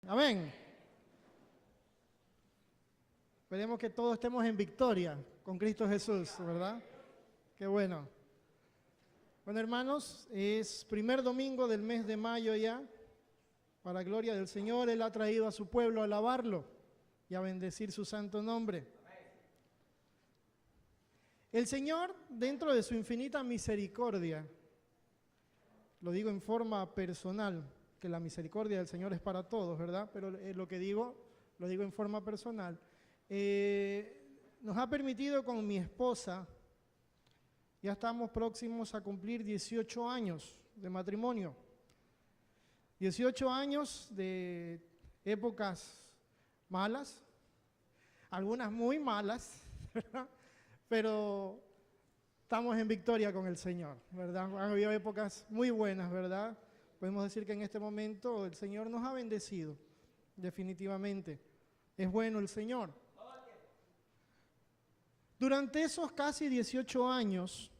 Amén. Esperemos que todos estemos en victoria con Cristo Jesús, ¿verdad? Qué bueno. Bueno, hermanos, es primer domingo del mes de mayo ya. Para gloria del Señor, Él ha traído a su pueblo a alabarlo y a bendecir su santo nombre. El Señor, dentro de su infinita misericordia, lo digo en forma personal, que la misericordia del Señor es para todos, ¿verdad? Pero lo digo en forma personal. Nos ha permitido con mi esposa, ya estamos próximos a cumplir 18 años de matrimonio. 18 años de épocas malas, algunas muy malas, ¿verdad? Pero estamos en victoria con el Señor, ¿verdad? Han habido épocas muy buenas, ¿verdad? Podemos decir que en este momento el Señor nos ha bendecido, definitivamente. Es bueno el Señor. Durante esos casi 18 años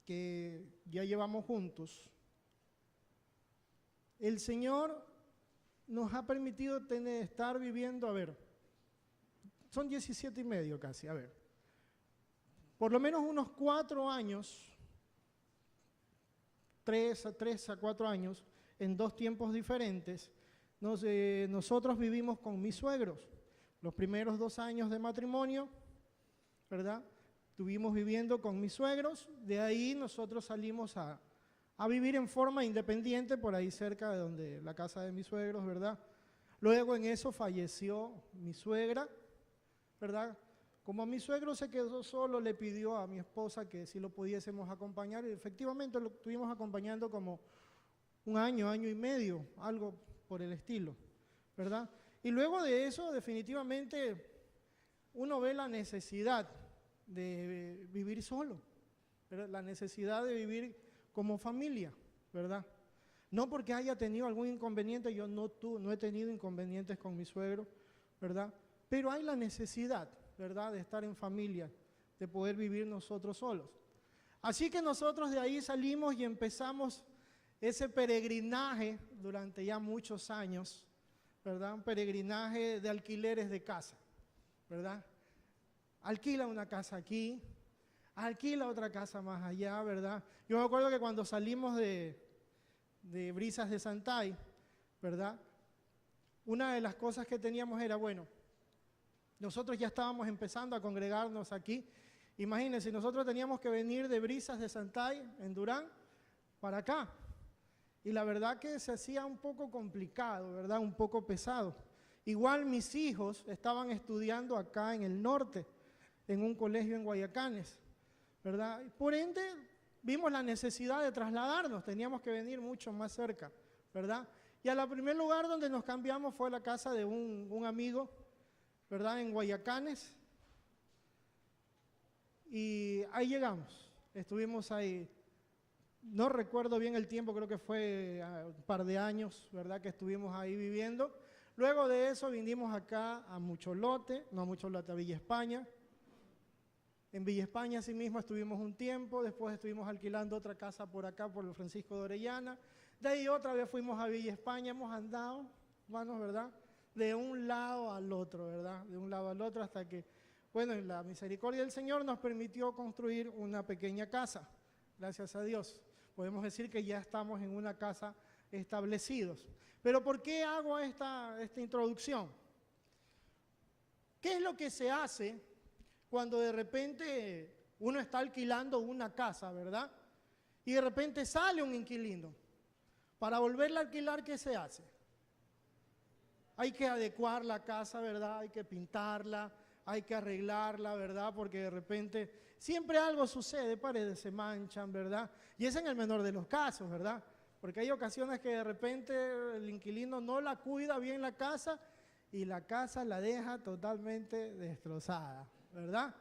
que ya llevamos juntos, el Señor nos ha permitido estar viviendo, son 17 y medio casi, por lo menos unos 4 años, 3 a 4 años, en 2 tiempos diferentes, nosotros vivimos con mis suegros. Los primeros 2 años de matrimonio, ¿verdad? Estuvimos viviendo con mis suegros, de ahí nosotros salimos a vivir en forma independiente, por ahí cerca de donde la casa de mis suegros, ¿verdad? Luego en eso falleció mi suegra, ¿verdad? Como a mi suegro se quedó solo, le pidió a mi esposa que si lo pudiésemos acompañar, y efectivamente lo estuvimos acompañando como 1 año, año y medio, algo por el estilo, ¿verdad? Y luego de eso, definitivamente, uno ve la necesidad de vivir solo, ¿verdad? La necesidad de vivir como familia, ¿verdad? No porque haya tenido algún inconveniente, yo no he tenido inconvenientes con mi suegro, ¿verdad? Pero hay la necesidad, ¿verdad?, de estar en familia, de poder vivir nosotros solos. Así que nosotros de ahí salimos y empezamos ese peregrinaje durante ya muchos años, ¿verdad? Un peregrinaje de alquileres de casa, ¿verdad? Alquila una casa aquí, alquila otra casa más allá, ¿verdad? Yo me acuerdo que cuando salimos de Brisas de Santay, ¿verdad? Una de las cosas que teníamos era, nosotros ya estábamos empezando a congregarnos aquí. Imagínense, nosotros teníamos que venir de Brisas de Santay, en Durán, para acá. Y la verdad que se hacía un poco complicado, ¿verdad? Un poco pesado. Igual mis hijos estaban estudiando acá en el norte, en un colegio en Guayacanes, ¿verdad? Por ende, vimos la necesidad de trasladarnos, teníamos que venir mucho más cerca, ¿verdad? Y al primer lugar donde nos cambiamos fue la casa de un amigo, ¿verdad?, en Guayacanes. Y ahí llegamos, estuvimos ahí, no recuerdo bien el tiempo, creo que fue un par de años, ¿verdad?, que estuvimos ahí viviendo. Luego de eso vinimos acá a Mucholote, a Villa España. En Villa España asimismo estuvimos un tiempo, después estuvimos alquilando otra casa por acá, por el Francisco de Orellana. De ahí otra vez fuimos a Villa España, hemos andado, hermanos, ¿verdad?, de un lado al otro, ¿verdad? De un lado al otro hasta que, en la misericordia del Señor nos permitió construir una pequeña casa. Gracias a Dios. Podemos decir que ya estamos en una casa establecidos. Pero ¿por qué hago esta introducción? ¿Qué es lo que se hace cuando de repente uno está alquilando una casa, ¿verdad? Y de repente sale un inquilino? Para volverla a alquilar, ¿qué se hace? Hay que adecuar la casa, ¿verdad? Hay que pintarla, hay que arreglarla, ¿verdad? Porque de repente siempre algo sucede, paredes se manchan, ¿verdad? Y es en el menor de los casos, ¿verdad? Porque hay ocasiones que de repente el inquilino no la cuida bien la casa y la casa la deja totalmente destrozada, ¿verdad?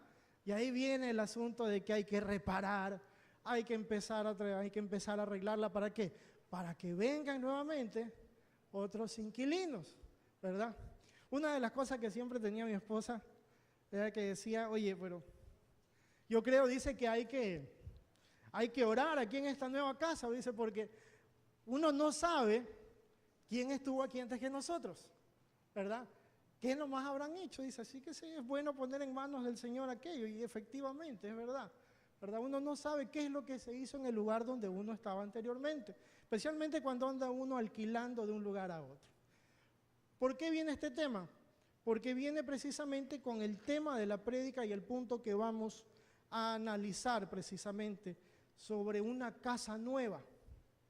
Y ahí viene el asunto de que hay que reparar, hay que empezar a arreglarla. ¿Para qué? Para que vengan nuevamente otros inquilinos, ¿verdad? Una de las cosas que siempre tenía mi esposa era que decía, oye, pero yo creo, dice, que hay que orar aquí en esta nueva casa, dice, porque uno no sabe ¿quién estuvo aquí antes que nosotros? ¿Verdad? ¿Qué nomás habrán hecho? Dice, así que sí, es bueno poner en manos del Señor aquello, y efectivamente, es verdad. ¿Verdad? Uno no sabe qué es lo que se hizo en el lugar donde uno estaba anteriormente, especialmente cuando anda uno alquilando de un lugar a otro. ¿Por qué viene este tema? Porque viene precisamente con el tema de la prédica y el punto que vamos a analizar precisamente sobre una casa nueva,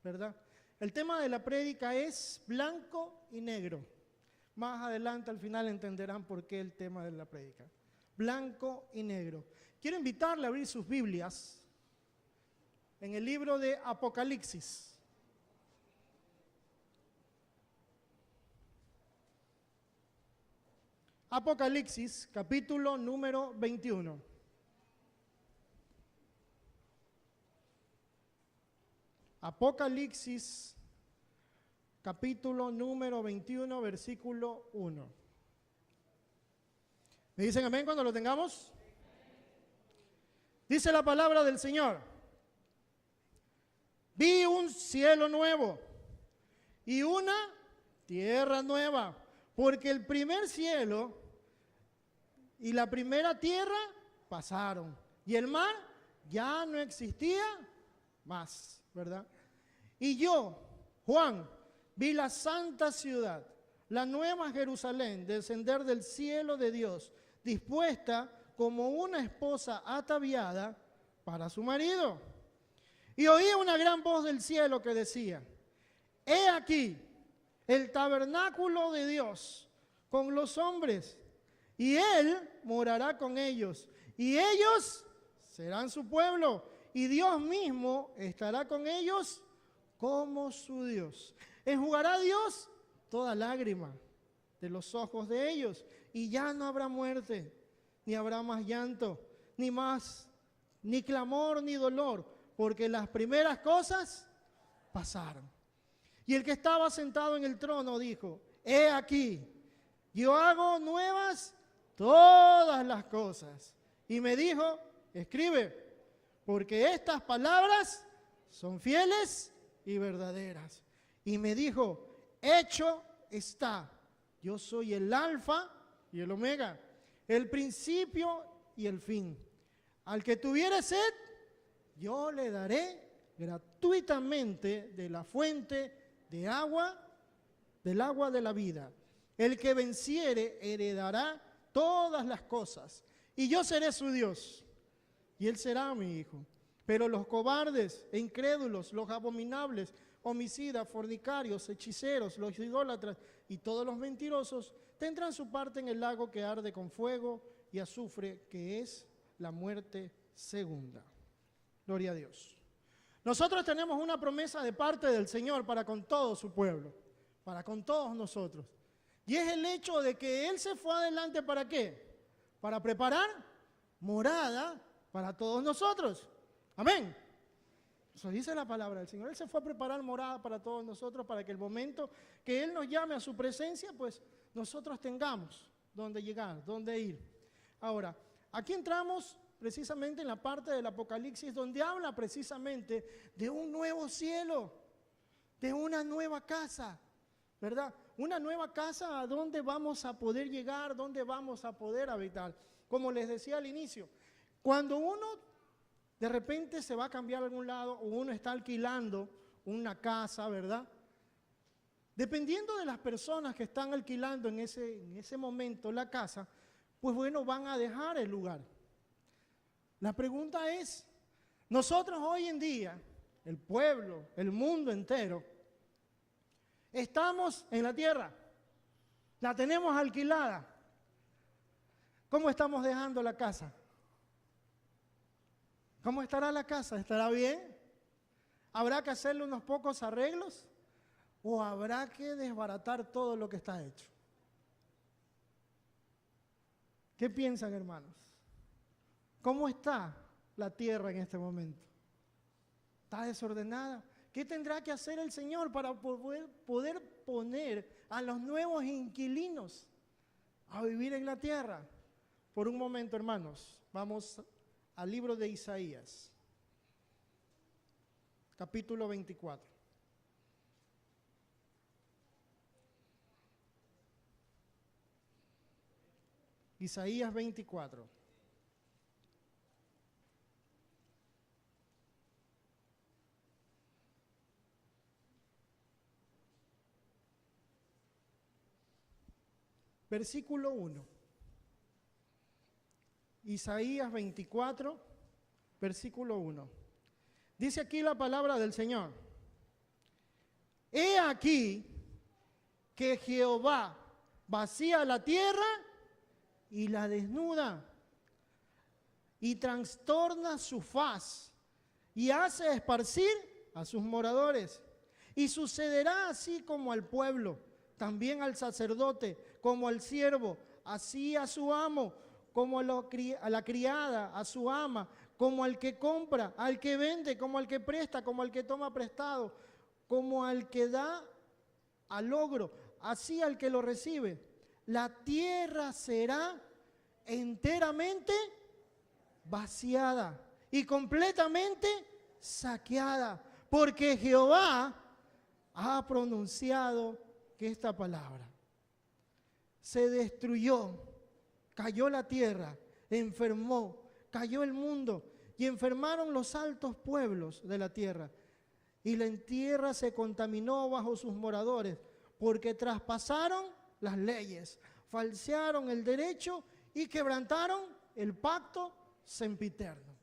¿verdad? El tema de la prédica es blanco y negro. Más adelante, al final, entenderán por qué el tema de la prédica. Blanco y negro. Quiero invitarle a abrir sus Biblias en el libro de Apocalipsis. Apocalipsis, capítulo número 21. Apocalipsis, capítulo número 21, versículo 1. ¿Me dicen amén cuando lo tengamos? Dice la palabra del Señor. Vi un cielo nuevo y una tierra nueva, porque el primer cielo y la primera tierra pasaron, y el mar ya no existía más, ¿verdad? Y yo, Juan, vi la santa ciudad, la nueva Jerusalén, descender del cielo de Dios, dispuesta como una esposa ataviada para su marido. Y oí una gran voz del cielo que decía, he aquí el tabernáculo de Dios con los hombres, y Él morará con ellos, y ellos serán su pueblo, y Dios mismo estará con ellos como su Dios. Enjugará Dios toda lágrima de los ojos de ellos, y ya no habrá muerte, ni habrá más llanto, ni clamor, ni dolor, porque las primeras cosas pasaron. Y el que estaba sentado en el trono dijo, he aquí, yo hago nuevas todas las cosas. Y me dijo, escribe, porque estas palabras son fieles y verdaderas. Y me dijo, hecho está, yo soy el alfa y el omega, el principio y el fin. Al que tuviere sed, yo le daré gratuitamente de la fuente de agua, del agua de la vida. El que venciere heredará todas las cosas, y yo seré su Dios, y él será mi hijo. Pero los cobardes e incrédulos, los abominables, homicidas, fornicarios, hechiceros, los idólatras y todos los mentirosos tendrán su parte en el lago que arde con fuego y azufre, que es la muerte segunda. Gloria a Dios. Nosotros tenemos una promesa de parte del Señor para con todo su pueblo, para con todos nosotros. Y es el hecho de que Él se fue adelante, ¿para qué? Para preparar morada para todos nosotros. Amén. Eso dice la palabra del Señor. Él se fue a preparar morada para todos nosotros, para que el momento que Él nos llame a su presencia, pues nosotros tengamos dónde llegar, dónde ir. Ahora, aquí entramos precisamente en la parte del Apocalipsis donde habla precisamente de un nuevo cielo, de una nueva casa, ¿verdad? Una nueva casa a donde vamos a poder llegar, donde vamos a poder habitar. Como les decía al inicio, cuando uno de repente se va a cambiar a algún lado o uno está alquilando una casa, ¿verdad? Dependiendo de las personas que están alquilando en ese momento la casa, pues bueno, van a dejar el lugar. La pregunta es, nosotros hoy en día, el pueblo, el mundo entero, estamos en la tierra, la tenemos alquilada. ¿Cómo estamos dejando la casa? ¿Cómo estará la casa? ¿Estará bien? ¿Habrá que hacerle unos pocos arreglos? ¿O habrá que desbaratar todo lo que está hecho? ¿Qué piensan, hermanos? ¿Cómo está la tierra en este momento? ¿Está desordenada? ¿Qué tendrá que hacer el Señor para poder poner a los nuevos inquilinos a vivir en la tierra? Por un momento, hermanos, vamos al libro de Isaías, capítulo 24. Isaías 24. Versículo 1. Isaías 24, versículo 1. Dice aquí la palabra del Señor. He aquí que Jehová vacía la tierra y la desnuda, y trastorna su faz, y hace esparcir a sus moradores. Y sucederá así como al pueblo, también al sacerdote, como al siervo, así a su amo, como a la criada, a su ama, como al que compra, al que vende, como al que presta, como al que toma prestado, como al que da al logro, así al que lo recibe. La tierra será enteramente vaciada y completamente saqueada, porque Jehová ha pronunciado que esta palabra. Se destruyó, cayó la tierra, enfermó, cayó el mundo y enfermaron los altos pueblos de la tierra. Y la tierra se contaminó bajo sus moradores, porque traspasaron las leyes, falsearon el derecho y quebrantaron el pacto sempiterno.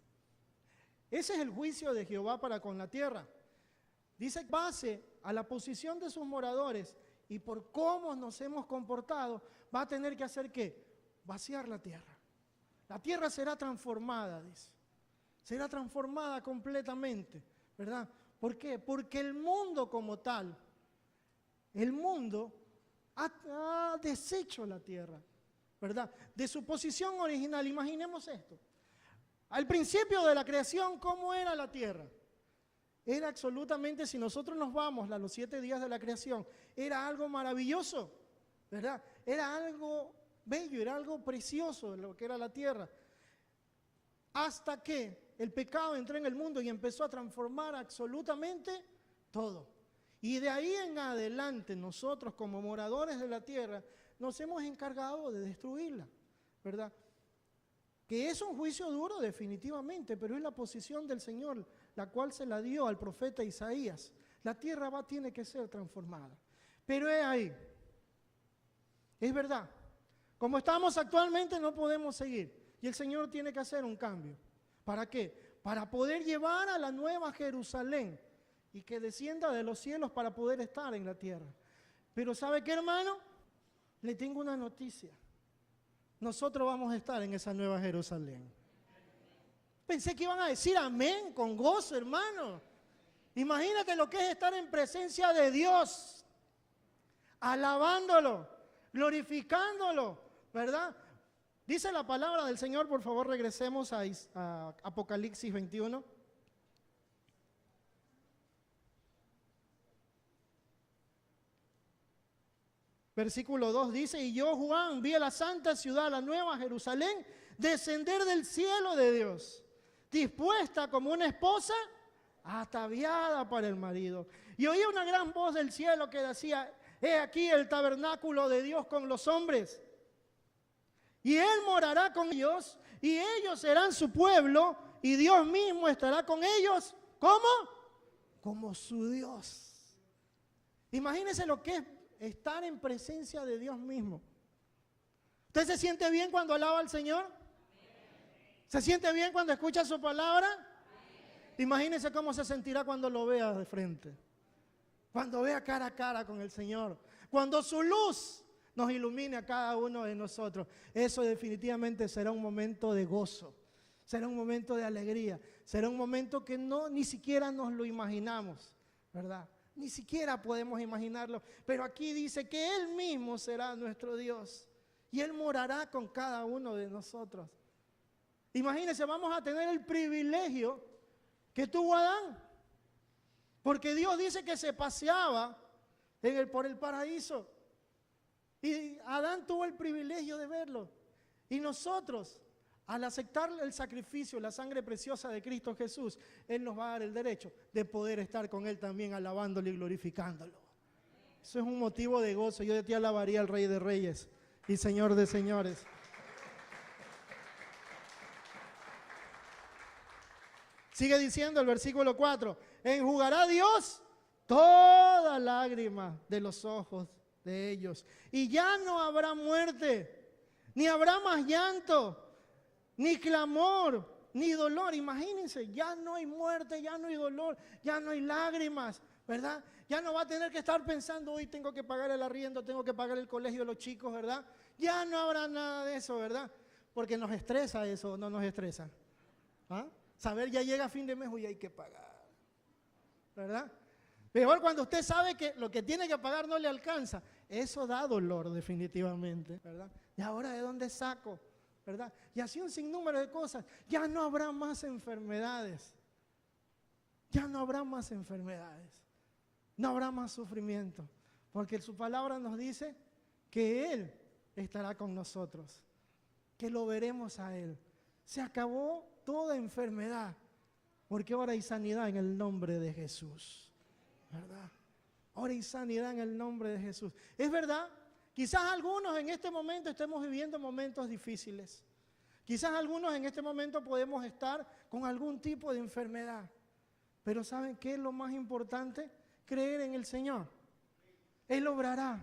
Ese es el juicio de Jehová para con la tierra. Dice, base a la posición de sus moradores y por cómo nos hemos comportado, va a tener que hacer ¿qué? Vaciar la tierra. La tierra será transformada, dice. Será transformada completamente, ¿verdad? ¿Por qué? Porque el mundo como tal, el mundo ha deshecho la tierra, ¿verdad? De su posición original. Imaginemos esto. Al principio de la creación, ¿cómo era la tierra? Era absolutamente, si nosotros nos vamos a los 7 días de la creación, era algo maravilloso, ¿verdad? Era algo bello, era algo precioso lo que era la tierra. Hasta que el pecado entró en el mundo y empezó a transformar absolutamente todo. Y de ahí en adelante nosotros como moradores de la tierra nos hemos encargado de destruirla, ¿verdad? Que es un juicio duro definitivamente, pero es la posición del Señor, la cual se la dio al profeta Isaías. La tierra tiene que ser transformada. Pero es ahí. Es verdad. Como estamos actualmente no podemos seguir. Y el Señor tiene que hacer un cambio. ¿Para qué? Para poder llevar a la nueva Jerusalén y que descienda de los cielos para poder estar en la tierra. Pero ¿sabe qué, hermano? Le tengo una noticia. Nosotros vamos a estar en esa nueva Jerusalén. Pensé que iban a decir amén con gozo, hermano. Imagínate lo que es estar en presencia de Dios, alabándolo, glorificándolo, ¿verdad? Dice la palabra del Señor, por favor regresemos a Apocalipsis 21. Versículo 2 dice, y yo, Juan, vi a la santa ciudad, la nueva Jerusalén, descender del cielo de Dios, dispuesta como una esposa ataviada para el marido. Y oí una gran voz del cielo que decía, he aquí el tabernáculo de Dios con los hombres. Y Él morará con ellos, y ellos serán su pueblo, y Dios mismo estará con ellos. ¿Cómo? Como su Dios. Imagínense lo que es estar en presencia de Dios mismo. ¿Usted se siente bien cuando alaba al Señor? ¿Se siente bien cuando escucha su palabra? Imagínese cómo se sentirá cuando lo vea de frente. Cuando vea cara a cara con el Señor. Cuando su luz nos ilumine a cada uno de nosotros. Eso definitivamente será un momento de gozo. Será un momento de alegría. Será un momento que ni siquiera nos lo imaginamos, ¿verdad? Ni siquiera podemos imaginarlo. Pero aquí dice que Él mismo será nuestro Dios. Y Él morará con cada uno de nosotros. Imagínense, vamos a tener el privilegio que tuvo Adán. Porque Dios dice que se paseaba por el paraíso. Y Adán tuvo el privilegio de verlo. Y nosotros, al aceptar el sacrificio, la sangre preciosa de Cristo Jesús, Él nos va a dar el derecho de poder estar con Él también alabándolo y glorificándolo. Eso es un motivo de gozo. Yo de ti alabaría al Rey de Reyes y Señor de Señores. Sigue diciendo el versículo 4, enjugará Dios toda lágrima de los ojos de ellos. Y ya no habrá muerte, ni habrá más llanto, ni clamor, ni dolor. Imagínense, ya no hay muerte, ya no hay dolor, ya no hay lágrimas, ¿verdad? Ya no va a tener que estar pensando, hoy tengo que pagar el arriendo, tengo que pagar el colegio de los chicos, ¿verdad? Ya no habrá nada de eso, ¿verdad? Porque nos estresa eso, ¿no nos estresa? ¿Ah? Saber ya llega a fin de mes, hoy hay que pagar, ¿verdad? Peor cuando usted sabe que lo que tiene que pagar no le alcanza. Eso da dolor definitivamente, ¿verdad? ¿Y ahora de dónde saco? ¿Verdad? Y así un sinnúmero de cosas. Ya no habrá más enfermedades. Ya no habrá más enfermedades. No habrá más sufrimiento. Porque su palabra nos dice que Él estará con nosotros. Que lo veremos a Él. Se acabó toda enfermedad. Porque ahora hay sanidad en el nombre de Jesús. ¿Verdad? Ahora hay sanidad en el nombre de Jesús. Es verdad, quizás algunos en este momento estemos viviendo momentos difíciles. Quizás algunos en este momento podemos estar con algún tipo de enfermedad. Pero ¿saben qué es lo más importante? Creer en el Señor. Él obrará.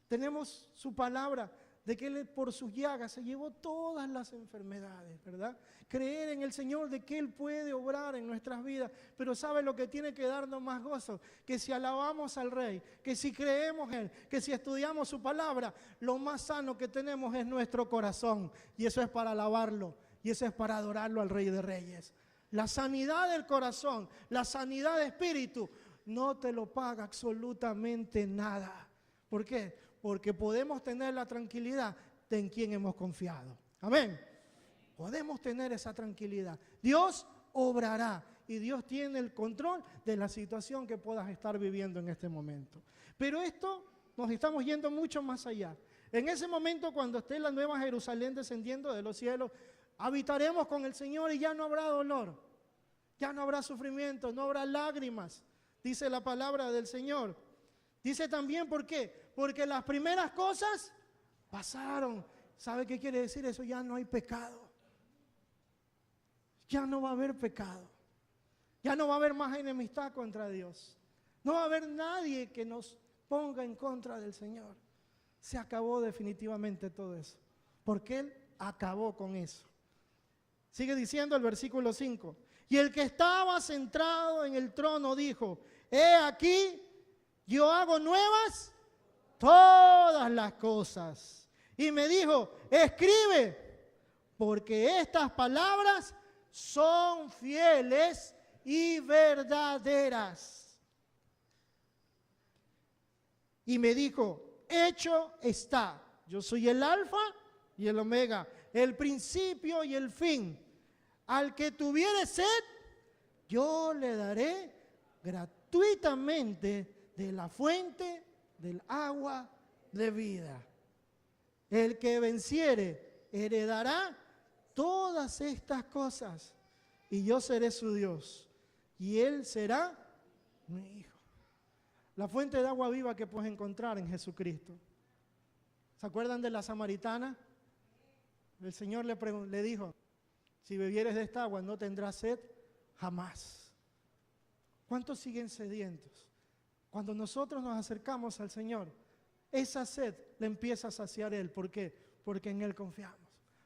Tenemos su palabra de que Él por sus llagas se llevó todas las enfermedades, ¿verdad? Creer en el Señor de que Él puede obrar en nuestras vidas, pero ¿sabe lo que tiene que darnos más gozo? Que si alabamos al Rey, que si creemos en Él, que si estudiamos su palabra, lo más sano que tenemos es nuestro corazón, y eso es para alabarlo, y eso es para adorarlo al Rey de Reyes. La sanidad del corazón, la sanidad de espíritu, no te lo paga absolutamente nada. ¿Por qué? Porque podemos tener la tranquilidad de en quien hemos confiado. Amén. Podemos tener esa tranquilidad. Dios obrará y Dios tiene el control de la situación que puedas estar viviendo en este momento. Pero esto nos estamos yendo mucho más allá. En ese momento, cuando esté la nueva Jerusalén descendiendo de los cielos, habitaremos con el Señor y ya no habrá dolor, ya no habrá sufrimiento, no habrá lágrimas, dice la palabra del Señor. Dice también, ¿por qué? Porque las primeras cosas pasaron. ¿Sabe qué quiere decir eso? Ya no hay pecado. Ya no va a haber pecado. Ya no va a haber más enemistad contra Dios. No va a haber nadie que nos ponga en contra del Señor. Se acabó definitivamente todo eso. Porque Él acabó con eso. Sigue diciendo el versículo 5. Y el que estaba sentado en el trono dijo, he aquí, yo hago nuevas todas las cosas. Y me dijo, escribe, porque estas palabras son fieles y verdaderas. Y me dijo, hecho está. Yo soy el alfa y el omega, el principio y el fin. Al que tuviere sed, yo le daré gratuitamente de la fuente del agua de vida. El que venciere heredará todas estas cosas, y yo seré su Dios, y él será mi hijo. La fuente de agua viva que puedes encontrar en Jesucristo. ¿Se acuerdan de la samaritana? El Señor le dijo, si bebieres de esta agua no tendrás sed jamás. ¿Cuántos siguen sedientos? Cuando nosotros nos acercamos al Señor, esa sed le empieza a saciar Él. ¿Por qué? Porque en Él confiamos,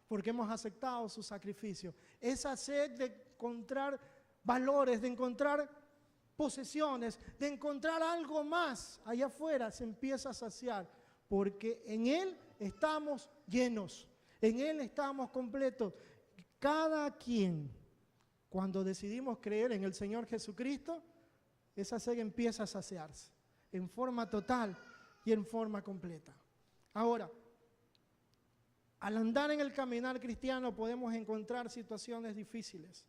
porque hemos aceptado su sacrificio. Esa sed de encontrar valores, de encontrar posesiones, de encontrar algo más allá afuera, se empieza a saciar, porque en Él estamos llenos, en Él estamos completos. Cada quien, cuando decidimos creer en el Señor Jesucristo, esa sed empieza a saciarse en forma total y en forma completa. Ahora, al andar en el caminar cristiano podemos encontrar situaciones difíciles,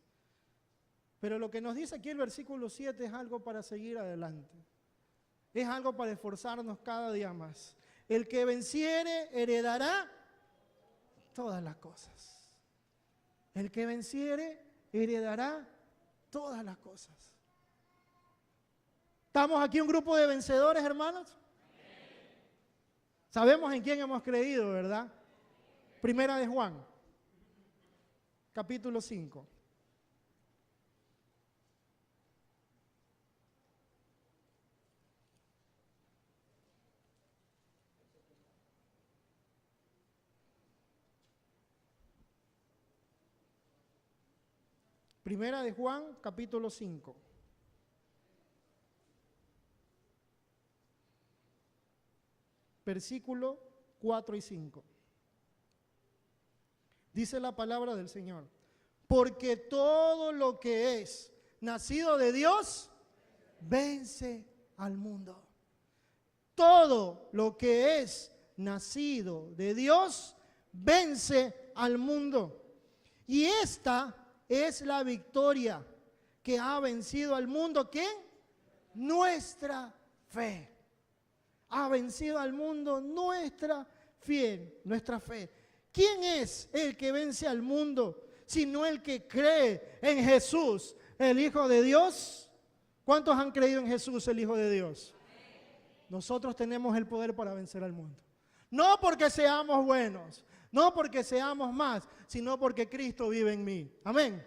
pero lo que nos dice aquí el versículo 7 es algo para seguir adelante, es algo para esforzarnos cada día más. El que venciere heredará todas las cosas. El que venciere heredará todas las cosas. ¿Estamos aquí un grupo de vencedores, hermanos? Sabemos en quién hemos creído, ¿verdad? Sí. Primera de Juan, capítulo 5. Primera de Juan, capítulo 5. Versículo 4 y 5. Dice la palabra del Señor: porque todo lo que es nacido de Dios vence al mundo. Todo lo que es nacido de Dios vence al mundo. Y esta es la victoria que ha vencido al mundo. ¿Quién? Nuestra fe. Ha vencido al mundo nuestra fe. ¿Quién es el que vence al mundo sino el que cree en Jesús, el Hijo de Dios? ¿Cuántos han creído en Jesús, el Hijo de Dios? Nosotros tenemos el poder para vencer al mundo. No porque seamos buenos, no porque seamos más, sino porque Cristo vive en mí. Amén.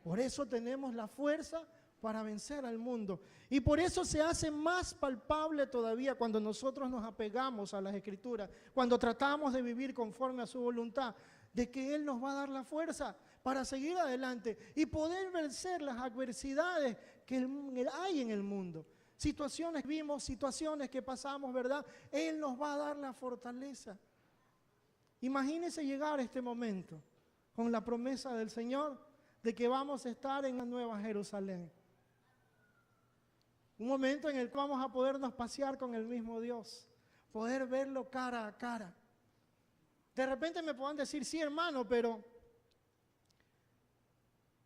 Por eso tenemos la fuerza para vencer al mundo. Y por eso se hace más palpable todavía cuando nosotros nos apegamos a las Escrituras, cuando tratamos de vivir conforme a su voluntad, de que Él nos va a dar la fuerza para seguir adelante y poder vencer las adversidades que hay en el mundo. Situaciones que vimos, situaciones que pasamos, ¿verdad? Él nos va a dar la fortaleza. Imagínense llegar a este momento con la promesa del Señor de que vamos a estar en la Nueva Jerusalén. Un momento en el que vamos a podernos pasear con el mismo Dios, poder verlo cara a cara. De repente me puedan decir, sí, hermano, pero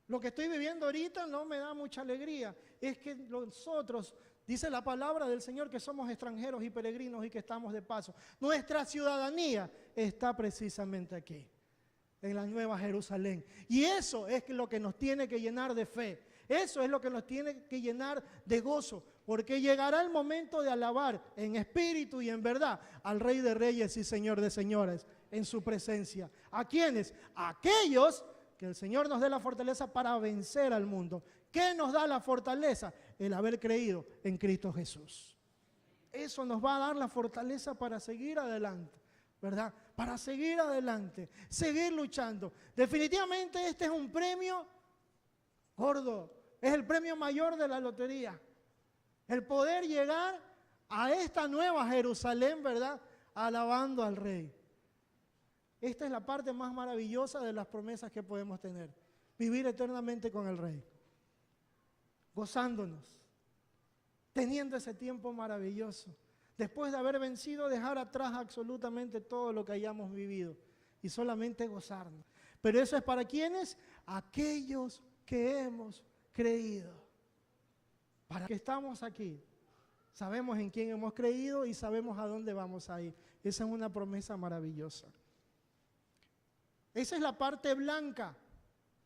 lo que estoy viviendo ahorita no me da mucha alegría. Es que nosotros, dice la palabra del Señor, que somos extranjeros y peregrinos y que estamos de paso. Nuestra ciudadanía está precisamente aquí, en la Nueva Jerusalén. Y eso es lo que nos tiene que llenar de fe. Eso es lo que nos tiene que llenar de gozo, porque llegará el momento de alabar en espíritu y en verdad al Rey de Reyes y Señor de Señores en su presencia. ¿A quiénes? A aquellos que el Señor nos dé la fortaleza para vencer al mundo. ¿Qué nos da la fortaleza? El haber creído en Cristo Jesús. Eso nos va a dar la fortaleza para seguir adelante, ¿verdad? Para seguir adelante, seguir luchando. Definitivamente este es un premio gordo. Es el premio mayor de la lotería. El poder llegar a esta nueva Jerusalén, ¿verdad? Alabando al Rey. Esta es la parte más maravillosa de las promesas que podemos tener. Vivir eternamente con el Rey. Gozándonos. Teniendo ese tiempo maravilloso. Después de haber vencido, dejar atrás absolutamente todo lo que hayamos vivido. Y solamente gozarnos. Pero eso es para ¿quiénes? Aquellos que hemos creído. Para que estamos aquí, sabemos en quién hemos creído y sabemos a dónde vamos a ir. Esa es una promesa maravillosa. Esa es la parte blanca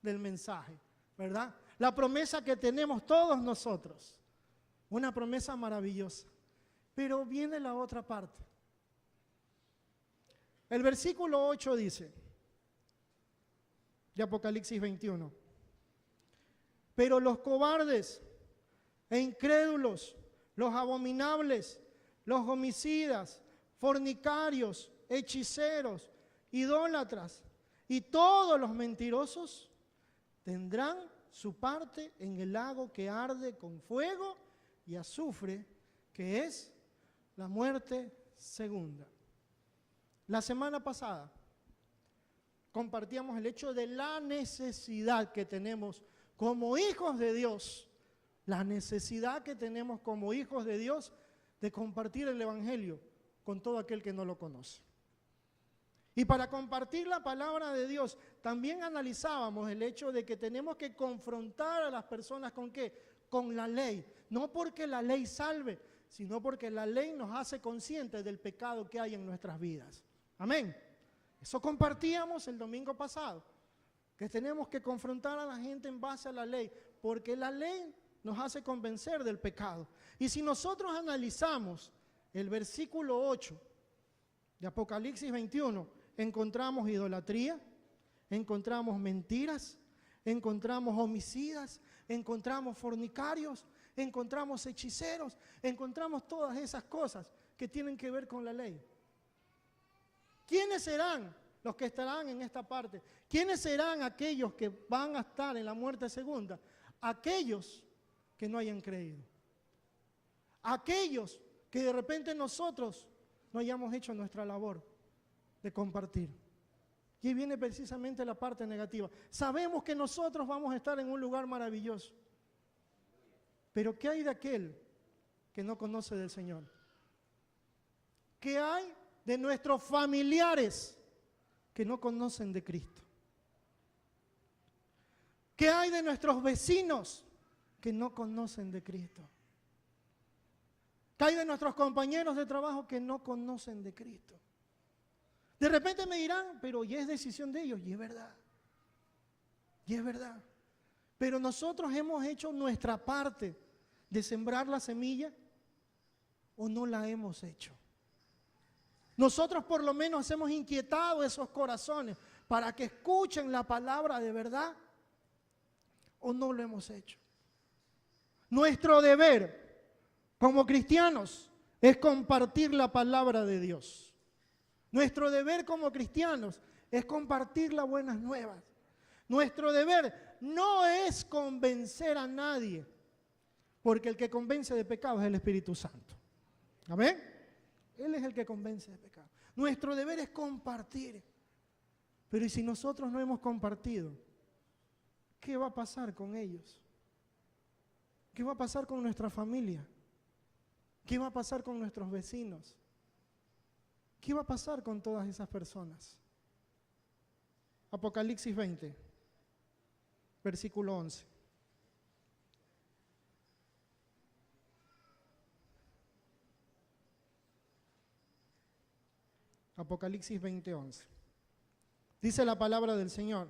del mensaje, ¿verdad? La promesa que tenemos todos nosotros. Una promesa maravillosa. Pero viene la otra parte. El versículo 8 dice, de Apocalipsis 21, pero los cobardes e incrédulos, los abominables, los homicidas, fornicarios, hechiceros, idólatras y todos los mentirosos tendrán su parte en el lago que arde con fuego y azufre, que es la muerte segunda. La semana pasada compartíamos el hecho de la necesidad que tenemos como hijos de Dios, la necesidad que tenemos como hijos de Dios de compartir el Evangelio con todo aquel que no lo conoce. Y para compartir la palabra de Dios, también analizábamos el hecho de que tenemos que confrontar a las personas ¿con qué? Con la ley. No porque la ley salve, sino porque la ley nos hace conscientes del pecado que hay en nuestras vidas. Amén. Eso compartíamos el domingo pasado, que tenemos que confrontar a la gente en base a la ley, porque la ley nos hace convencer del pecado. Y si nosotros analizamos el versículo 8 de Apocalipsis 21, encontramos idolatría, encontramos mentiras, encontramos homicidas, encontramos fornicarios, encontramos hechiceros, encontramos todas esas cosas que tienen que ver con la ley. ¿Quiénes serán los que estarán en esta parte. ¿Quiénes serán aquellos que van a estar en la muerte segunda? Aquellos que no hayan creído. Aquellos que de repente nosotros no hayamos hecho nuestra labor de compartir. Y ahí viene precisamente la parte negativa. Sabemos que nosotros vamos a estar en un lugar maravilloso. Pero ¿qué hay de aquel que no conoce del Señor? ¿Qué hay de nuestros familiares que no conocen de Cristo? ¿Qué hay de nuestros vecinos que no conocen de Cristo? ¿Qué hay de nuestros compañeros de trabajo que no conocen de Cristo? De repente me dirán, pero ya es decisión de ellos, y es verdad. Y es verdad. Pero nosotros hemos hecho nuestra parte de sembrar la semilla, ¿o no la hemos hecho? Nosotros por lo menos hemos inquietado esos corazones para que escuchen la palabra de verdad, ¿o no lo hemos hecho? Nuestro deber como cristianos es compartir la palabra de Dios. Nuestro deber como cristianos es compartir las buenas nuevas. Nuestro deber no es convencer a nadie, porque el que convence de pecado es el Espíritu Santo. ¿Amén? Él es el que convence de pecado. Nuestro deber es compartir. Pero ¿y si nosotros no hemos compartido? ¿Qué va a pasar con ellos? ¿Qué va a pasar con nuestra familia? ¿Qué va a pasar con nuestros vecinos? ¿Qué va a pasar con todas esas personas? Apocalipsis 20, versículo 11. Apocalipsis 20, 11. Dice la palabra del Señor.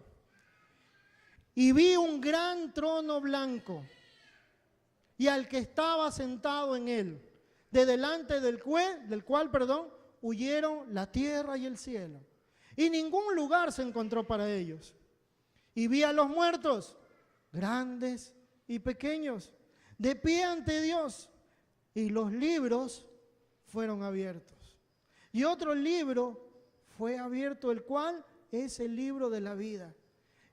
Y vi un gran trono blanco y al que estaba sentado en él, de delante del cual, huyeron la tierra y el cielo, y ningún lugar se encontró para ellos. Y vi a los muertos, grandes y pequeños, de pie ante Dios, y los libros fueron abiertos. Y otro libro fue abierto, el cual es el libro de la vida.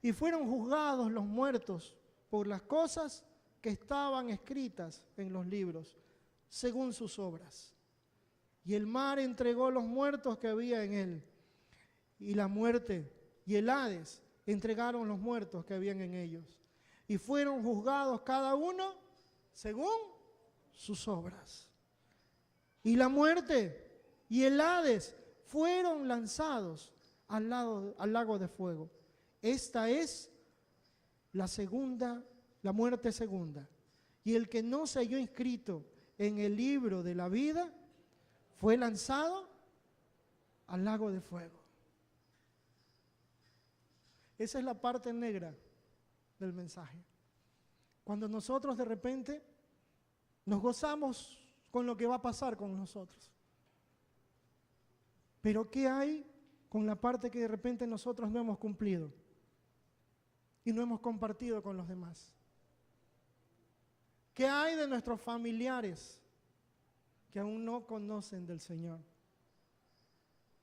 Y fueron juzgados los muertos por las cosas que estaban escritas en los libros, según sus obras. Y el mar entregó los muertos que había en él, y la muerte y el Hades entregaron los muertos que habían en ellos, y fueron juzgados cada uno según sus obras. Y la muerte y el Hades fueron lanzados al lago de fuego. Esta es la muerte segunda. Y el que no se halló inscrito en el libro de la vida fue lanzado al lago de fuego. Esa es la parte negra del mensaje. Cuando nosotros de repente nos gozamos con lo que va a pasar con nosotros. Pero ¿qué hay con la parte que de repente nosotros no hemos cumplido y no hemos compartido con los demás? ¿Qué hay de nuestros familiares que aún no conocen del Señor?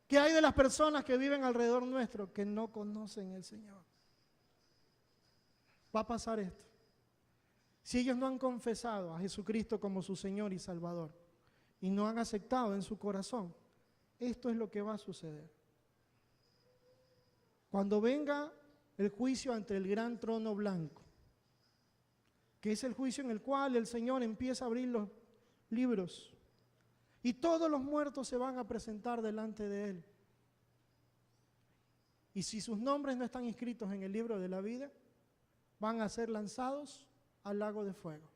¿Qué hay de las personas que viven alrededor nuestro que no conocen el Señor? Va a pasar esto. Si ellos no han confesado a Jesucristo como su Señor y Salvador y no han aceptado en su corazón, esto es lo que va a suceder. Cuando venga el juicio ante el gran trono blanco, que es el juicio en el cual el Señor empieza a abrir los libros y todos los muertos se van a presentar delante de Él. Y si sus nombres no están inscritos en el libro de la vida, van a ser lanzados al lago de fuego.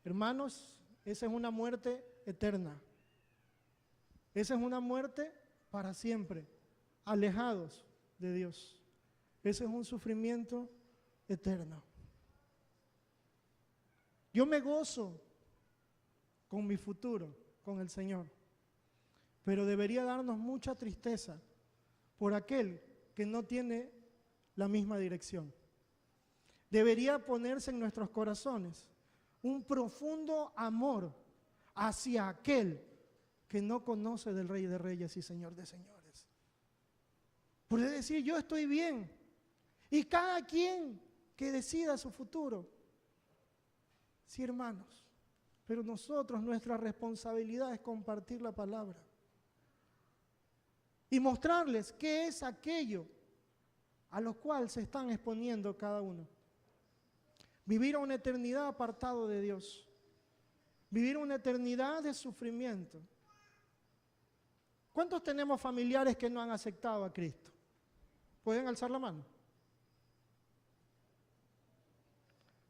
Hermanos, esa es una muerte eterna. Esa es una muerte para siempre, alejados de Dios. Ese es un sufrimiento eterno. Yo me gozo con mi futuro, con el Señor, pero debería darnos mucha tristeza por aquel que no tiene la misma dirección. Debería ponerse en nuestros corazones un profundo amor hacia aquel que no conoce del Rey de Reyes y Señor de Señores. Puede decir, yo estoy bien. Y cada quien que decida su futuro. Sí, hermanos. Pero nosotros, nuestra responsabilidad es compartir la palabra. Y mostrarles qué es aquello a lo cual se están exponiendo cada uno. Vivir una eternidad apartado de Dios. Vivir una eternidad de sufrimiento. ¿Cuántos tenemos familiares que no han aceptado a Cristo? ¿Pueden alzar la mano?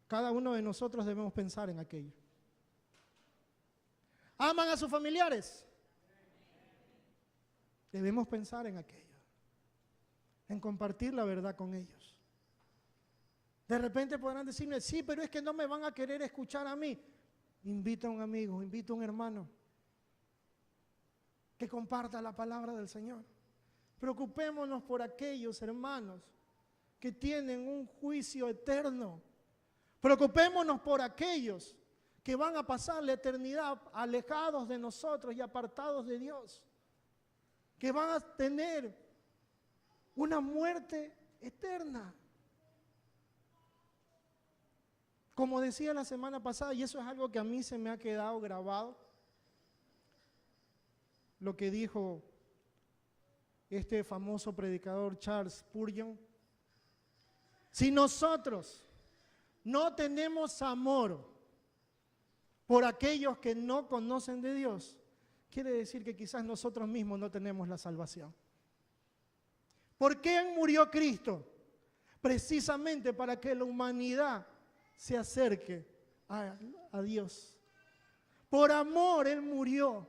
Cada uno de nosotros debemos pensar en aquello. ¿Aman a sus familiares? Debemos pensar en aquello. En compartir la verdad con ellos. De repente podrán decirme, sí, pero es que no me van a querer escuchar a mí. Invita a un amigo, invita a un hermano que comparta la palabra del Señor. Preocupémonos por aquellos hermanos que tienen un juicio eterno. Preocupémonos por aquellos que van a pasar la eternidad alejados de nosotros y apartados de Dios. Que van a tener una muerte eterna. Como decía la semana pasada, y eso es algo que a mí se me ha quedado grabado, lo que dijo este famoso predicador Charles Spurgeon. Si nosotros no tenemos amor por aquellos que no conocen de Dios, quiere decir que quizás nosotros mismos no tenemos la salvación. ¿Por qué murió Cristo? Precisamente para que la humanidad se acerque a Dios. Por amor Él murió.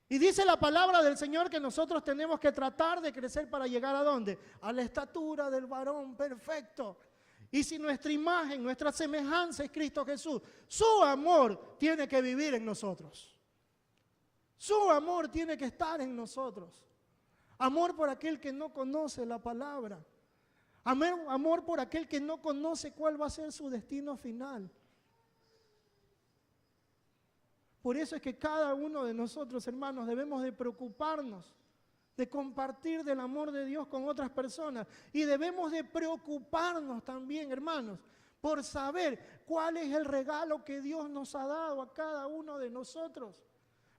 Y dice la palabra del Señor que nosotros tenemos que tratar de crecer para llegar ¿a dónde? A la estatura del varón perfecto. Y si nuestra imagen, nuestra semejanza es Cristo Jesús, su amor tiene que vivir en nosotros. Su amor tiene que estar en nosotros. Amor por aquel que no conoce la palabra. Amor por aquel que no conoce cuál va a ser su destino final. Por eso es que cada uno de nosotros, hermanos, debemos de preocuparnos de compartir del amor de Dios con otras personas. Y debemos de preocuparnos también, hermanos, por saber cuál es el regalo que Dios nos ha dado a cada uno de nosotros.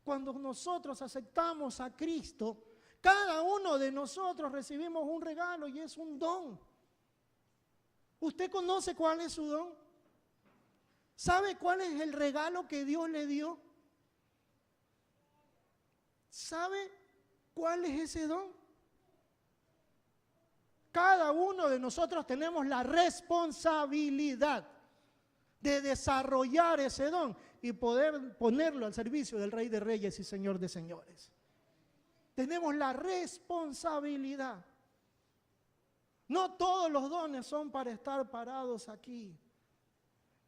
Cuando nosotros aceptamos a Cristo, cada uno de nosotros recibimos un regalo y es un don. ¿Usted conoce cuál es su don? ¿Sabe cuál es el regalo que Dios le dio? ¿Sabe cuál es ese don? Cada uno de nosotros tenemos la responsabilidad de desarrollar ese don y poder ponerlo al servicio del Rey de Reyes y Señor de Señores. Tenemos la responsabilidad. No todos los dones son para estar parados aquí.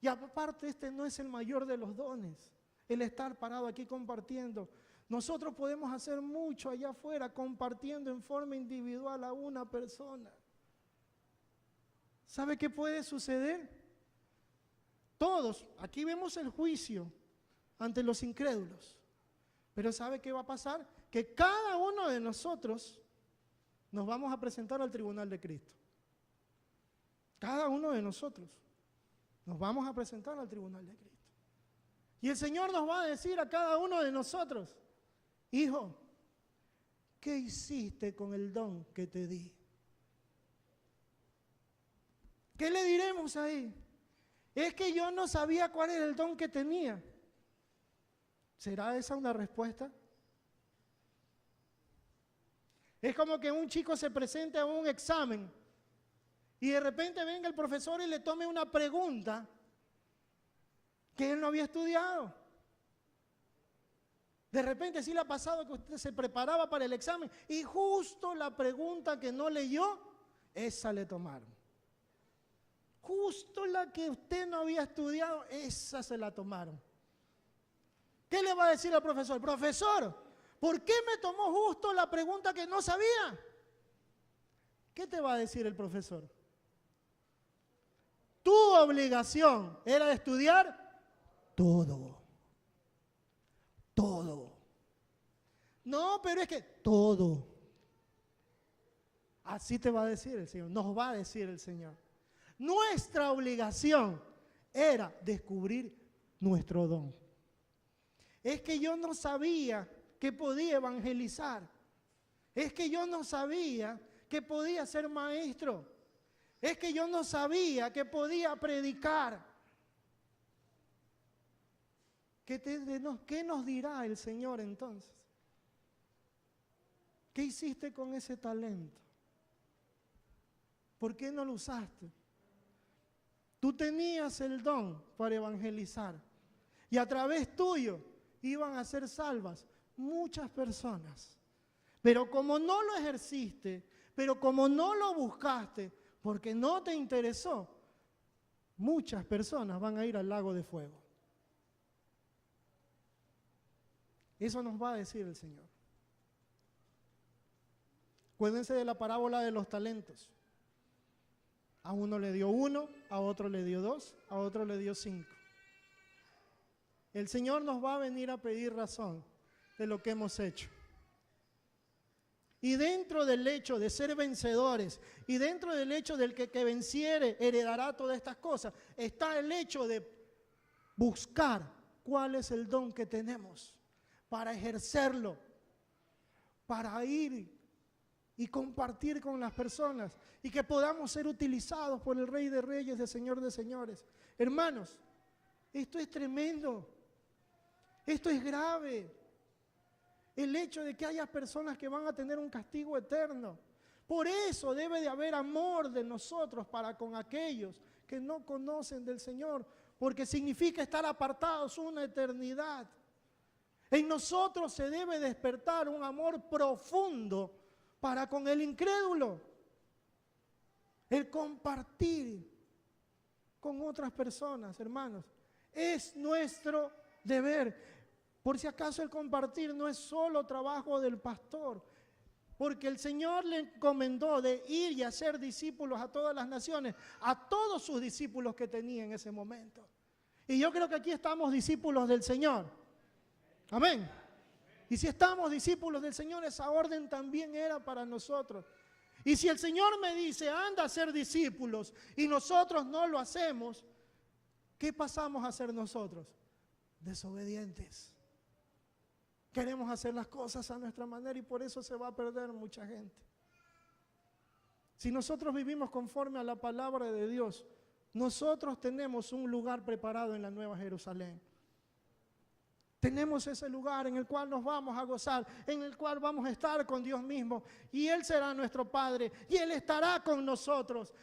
Y aparte este no es el mayor de los dones, el estar parado aquí compartiendo. Nosotros podemos hacer mucho allá afuera compartiendo en forma individual a una persona. ¿Sabe qué puede suceder? Todos, aquí vemos el juicio ante los incrédulos. Pero ¿sabe qué va a pasar? Que cada uno de nosotros nos vamos a presentar al tribunal de Cristo. Cada uno de nosotros nos vamos a presentar al tribunal de Cristo. Y el Señor nos va a decir a cada uno de nosotros: hijo, ¿qué hiciste con el don que te di? ¿Qué le diremos ahí? Es que yo no sabía cuál era el don que tenía. ¿Será esa una respuesta? Es como que un chico se presente a un examen y de repente venga el profesor y le tome una pregunta que él no había estudiado. De repente sí le ha pasado que usted se preparaba para el examen y justo la pregunta que no leyó, esa le tomaron. Justo la que usted no había estudiado, esa se la tomaron. ¿Qué le va a decir al profesor? Profesor, ¿por qué me tomó justo la pregunta que no sabía? ¿Qué te va a decir el profesor? Tu obligación era de estudiar todo. Todo. No, pero es que todo. Así te va a decir el Señor, nos va a decir el Señor. Nuestra obligación era descubrir nuestro don. Es que yo no sabía que podía evangelizar. Es que yo no sabía que podía ser maestro. Es que yo no sabía que podía predicar. ¿Qué nos dirá el Señor entonces? ¿Qué hiciste con ese talento? ¿Por qué no lo usaste? Tú tenías el don para evangelizar y a través tuyo iban a ser salvas muchas personas. Pero como no lo ejerciste, pero como no lo buscaste, porque no te interesó, muchas personas van a ir al lago de fuego. Eso nos va a decir el Señor. Acuérdense de la parábola de los talentos. A uno le dio 1, a otro le dio 2, a otro le dio 5. El Señor nos va a venir a pedir razón de lo que hemos hecho. Y dentro del hecho de ser vencedores, y dentro del hecho del que venciere heredará todas estas cosas, está el hecho de buscar cuál es el don que tenemos para ejercerlo, para ir y compartir con las personas y que podamos ser utilizados por el Rey de Reyes, el Señor de Señores. Hermanos, esto es tremendo, esto es grave. El hecho de que haya personas que van a tener un castigo eterno. Por eso debe de haber amor de nosotros para con aquellos que no conocen del Señor, porque significa estar apartados una eternidad. En nosotros se debe despertar un amor profundo para con el incrédulo. El compartir con otras personas, hermanos, es nuestro deber. Por si acaso el compartir no es solo trabajo del pastor, porque el Señor le encomendó de ir y hacer discípulos a todas las naciones, a todos sus discípulos que tenía en ese momento. Y yo creo que aquí estamos discípulos del Señor. Amén. Y si estamos discípulos del Señor, esa orden también era para nosotros. Y si el Señor me dice, anda a ser discípulos, y nosotros no lo hacemos, ¿qué pasamos a ser nosotros? Desobedientes. Queremos hacer las cosas a nuestra manera y por eso se va a perder mucha gente. Si nosotros vivimos conforme a la palabra de Dios, nosotros tenemos un lugar preparado en la Nueva Jerusalén. Tenemos ese lugar en el cual nos vamos a gozar, en el cual vamos a estar con Dios mismo y Él será nuestro Padre y Él estará con nosotros.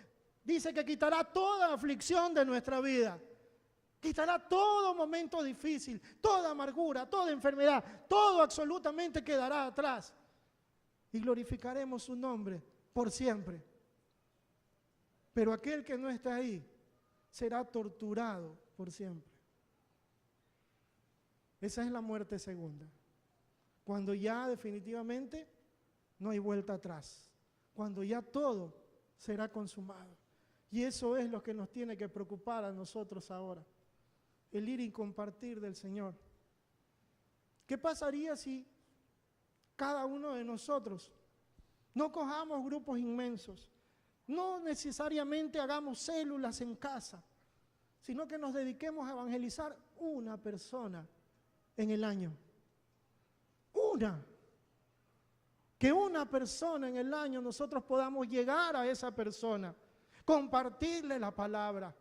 Dice que quitará toda aflicción de nuestra vida. Quitará todo momento difícil, toda amargura, toda enfermedad, todo absolutamente quedará atrás. Y glorificaremos su nombre por siempre. Pero aquel que no está ahí será torturado por siempre. Esa es la muerte segunda. Cuando ya definitivamente no hay vuelta atrás. Cuando ya todo será consumado. Y eso es lo que nos tiene que preocupar a nosotros ahora. El ir y compartir del Señor. ¿Qué pasaría si cada uno de nosotros no cojamos grupos inmensos? No necesariamente hagamos células en casa, sino que nos dediquemos a evangelizar una persona en el año. Una. Que una persona en el año nosotros podamos llegar a esa persona, compartirle la palabra,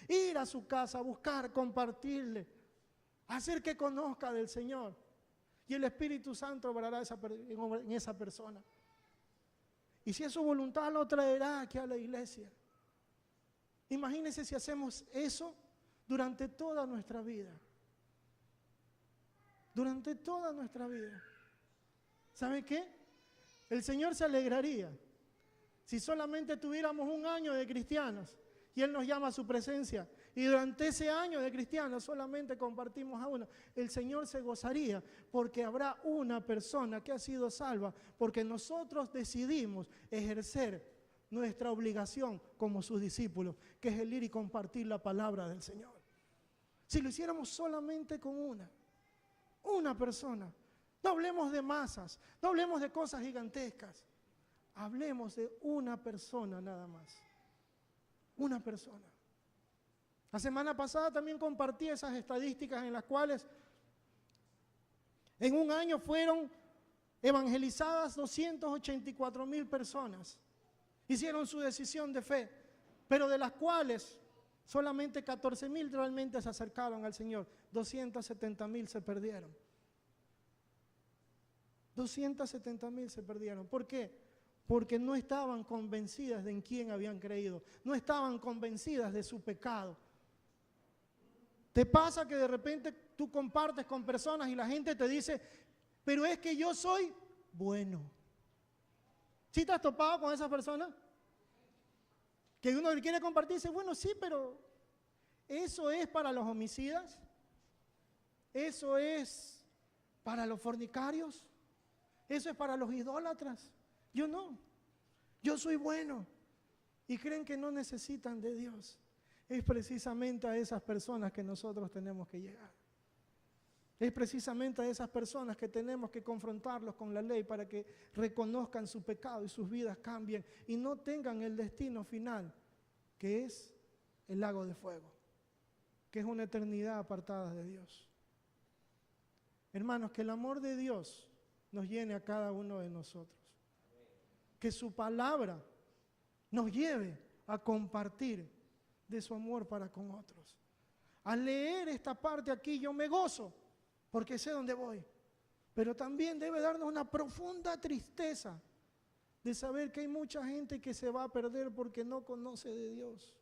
ir a su casa, buscar, compartirle, hacer que conozca del Señor. Y el Espíritu Santo obrará en esa persona. Y si es su voluntad, lo traerá aquí a la iglesia. Imagínense si hacemos eso durante toda nuestra vida. Durante toda nuestra vida. ¿Sabe qué? El Señor se alegraría si solamente tuviéramos un año de cristianos y Él nos llama a su presencia y durante ese año de cristianos solamente compartimos a uno. El Señor se gozaría porque habrá una persona que ha sido salva porque nosotros decidimos ejercer nuestra obligación como sus discípulos, que es el ir y compartir la palabra del Señor. Si lo hiciéramos solamente con una persona, no hablemos de masas, no hablemos de cosas gigantescas. Hablemos de una persona nada más. Una persona. La semana pasada también compartí esas estadísticas en las cuales en un año fueron evangelizadas 284,000 personas. Hicieron su decisión de fe, pero de las cuales solamente 14,000 realmente se acercaron al Señor. 270,000 se perdieron. 270,000 se perdieron. ¿Por qué? Porque no estaban convencidas de en quién habían creído. No estaban convencidas de su pecado. ¿Te pasa que de repente tú compartes con personas y la gente te dice, pero es que yo soy bueno? ¿Sí te has topado con esas personas? Que uno quiere compartir y dice, bueno, sí, pero eso es para los homicidas, eso es para los fornicarios, eso es para los idólatras. Yo no, yo soy bueno. Y creen que no necesitan de Dios. Es precisamente a esas personas que nosotros tenemos que llegar. Es precisamente a esas personas que tenemos que confrontarlos con la ley para que reconozcan su pecado y sus vidas cambien y no tengan el destino final, que es el lago de fuego, que es una eternidad apartada de Dios. Hermanos, que el amor de Dios nos llene a cada uno de nosotros. Que su palabra nos lleve a compartir de su amor para con otros. Al leer esta parte aquí yo me gozo porque sé dónde voy, pero también debe darnos una profunda tristeza de saber que hay mucha gente que se va a perder porque no conoce de Dios.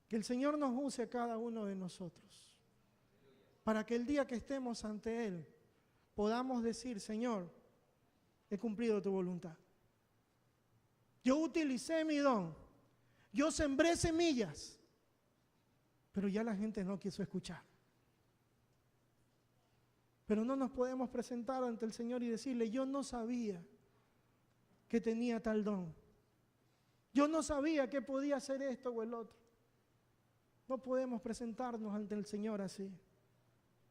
Que el Señor nos use a cada uno de nosotros para que el día que estemos ante Él podamos decir, Señor, he cumplido tu voluntad. Yo utilicé mi don. Yo sembré semillas. Pero ya la gente no quiso escuchar. Pero no nos podemos presentar ante el Señor y decirle, yo no sabía que tenía tal don. Yo no sabía que podía hacer esto o el otro. No podemos presentarnos ante el Señor así.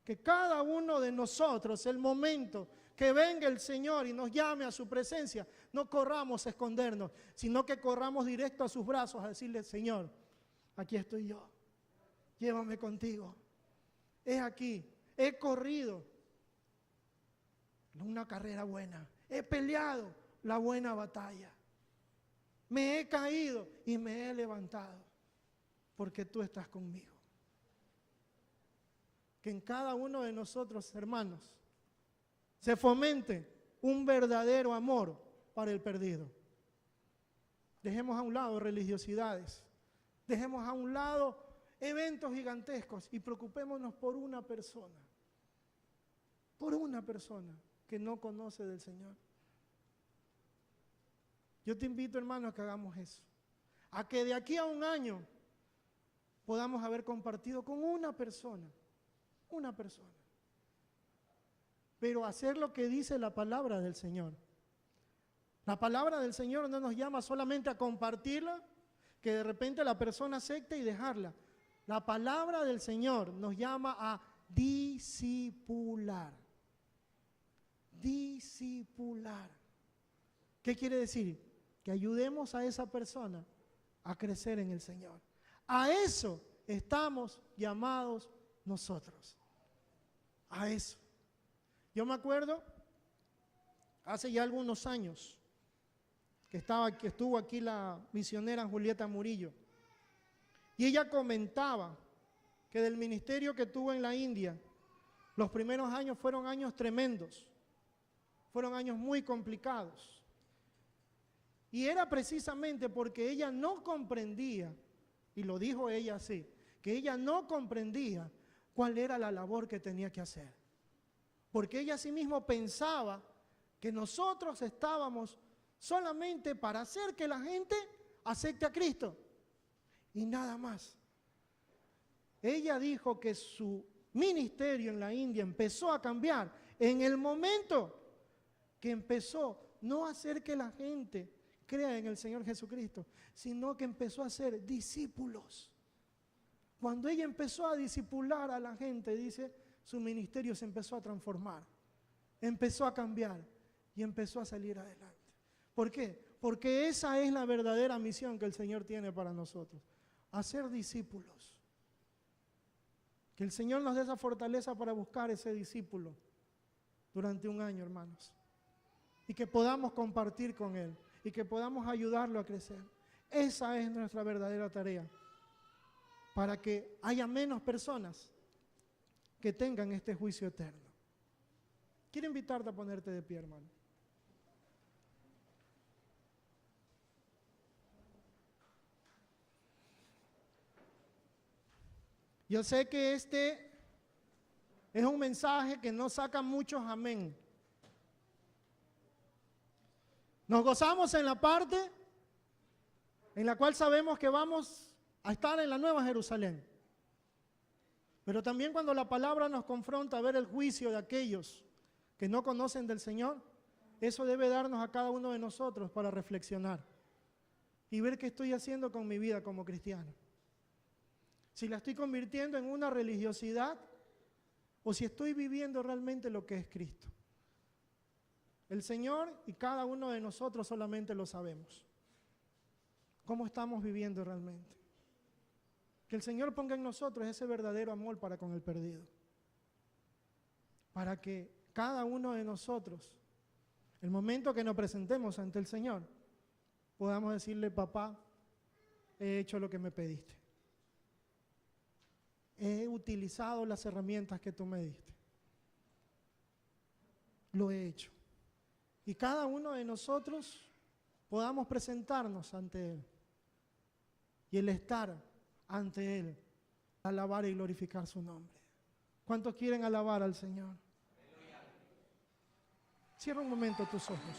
Que cada uno de nosotros, el momento que venga el Señor y nos llame a su presencia, no corramos a escondernos, sino que corramos directo a sus brazos a decirle, Señor, aquí estoy yo, llévame contigo. Es aquí, he corrido una carrera buena, he peleado la buena batalla, me he caído y me he levantado, porque tú estás conmigo. Que en cada uno de nosotros, hermanos, se fomente un verdadero amor para el perdido. Dejemos a un lado religiosidades, dejemos a un lado eventos gigantescos y preocupémonos por una persona que no conoce del Señor. Yo te invito, hermano, a que hagamos eso, a que de aquí a un año podamos haber compartido con una persona, pero hacer lo que dice la palabra del Señor. La palabra del Señor no nos llama solamente a compartirla, que de repente la persona acepte y dejarla. La palabra del Señor nos llama a discipular. Discipular. ¿Qué quiere decir? Que ayudemos a esa persona a crecer en el Señor. A eso estamos llamados nosotros. A eso. Yo me acuerdo, hace ya algunos años, que estuvo aquí la misionera Julieta Murillo, y ella comentaba que del ministerio que tuvo en la India, los primeros años fueron años tremendos, fueron años muy complicados, y era precisamente porque ella no comprendía, y lo dijo ella así, que ella no comprendía cuál era la labor que tenía que hacer. Porque ella asimismo pensaba que nosotros estábamos solamente para hacer que la gente acepte a Cristo y nada más. Ella dijo que su ministerio en la India empezó a cambiar en el momento que empezó no a hacer que la gente crea en el Señor Jesucristo, sino que empezó a ser discípulos. Cuando ella empezó a discipular a la gente, dice, su ministerio se empezó a transformar, empezó a cambiar. y empezó a salir adelante. ¿Por qué? Porque esa es la verdadera misión que el Señor tiene para nosotros, hacer discípulos. Que el Señor nos dé esa fortaleza para buscar ese discípulo durante un año, hermanos. Y que podamos compartir con Él y que podamos ayudarlo a crecer. Esa es nuestra verdadera tarea, para que haya menos personas que tengan este juicio eterno. Quiero invitarte a ponerte de pie, hermano. Yo sé que este es un mensaje que no saca muchos amén. Nos gozamos en la parte en la cual sabemos que vamos a estar en la Nueva Jerusalén. Pero también cuando la palabra nos confronta a ver el juicio de aquellos que no conocen del Señor, eso debe darnos a cada uno de nosotros para reflexionar y ver qué estoy haciendo con mi vida como cristiano. Si la estoy convirtiendo en una religiosidad o si estoy viviendo realmente lo que es Cristo. El Señor y cada uno de nosotros solamente lo sabemos. ¿Cómo estamos viviendo realmente? Que el Señor ponga en nosotros ese verdadero amor para con el perdido. Para que cada uno de nosotros, el momento que nos presentemos ante el Señor, podamos decirle: papá, he hecho lo que me pediste. He utilizado las herramientas que tú me diste. Lo he hecho. Y cada uno de nosotros podamos presentarnos ante Él. Y el estar ante Él, alabar y glorificar su nombre. ¿Cuántos quieren alabar al Señor? Cierra un momento tus ojos.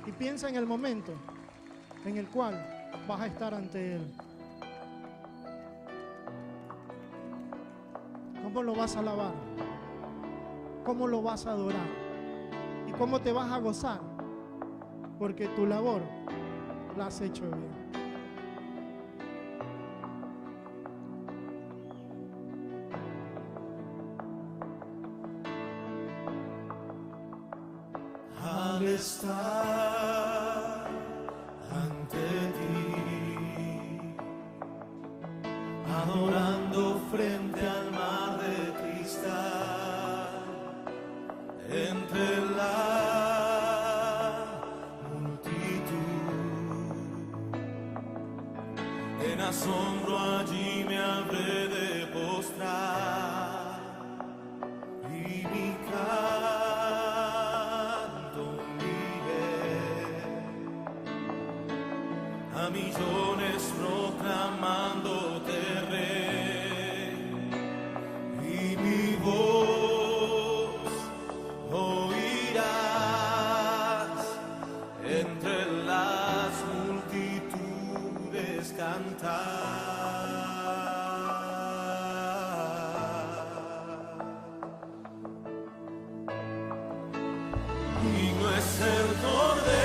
Y piensa en el momento en el cual vas a estar ante Él. ¿Cómo lo vas a alabar? ¿Cómo lo vas a adorar? ¿Y cómo te vas a gozar? Porque tu labor la has hecho bien. Al estar ante ti, adorando frente al mar de cristal, entre la multitud, en asombro allí me habré de postrar y mi a millones proclamándote rey, y mi voz oirás entre las multitudes cantar. Y no es el Cordero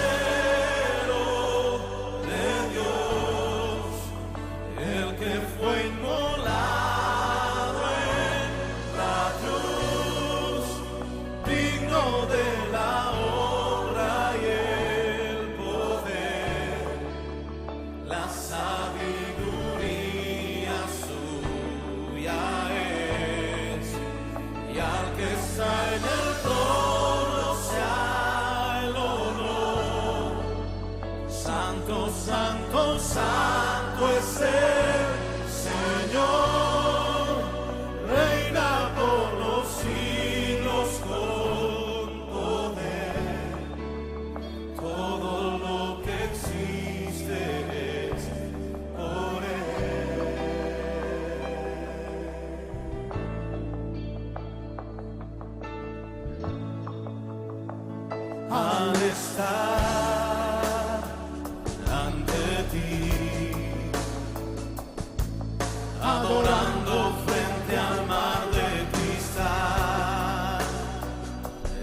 Santo, santo es el Señor, reina por los siglos con poder. Todo lo que existe es por Él. Al estar adorando frente al mar de cristal,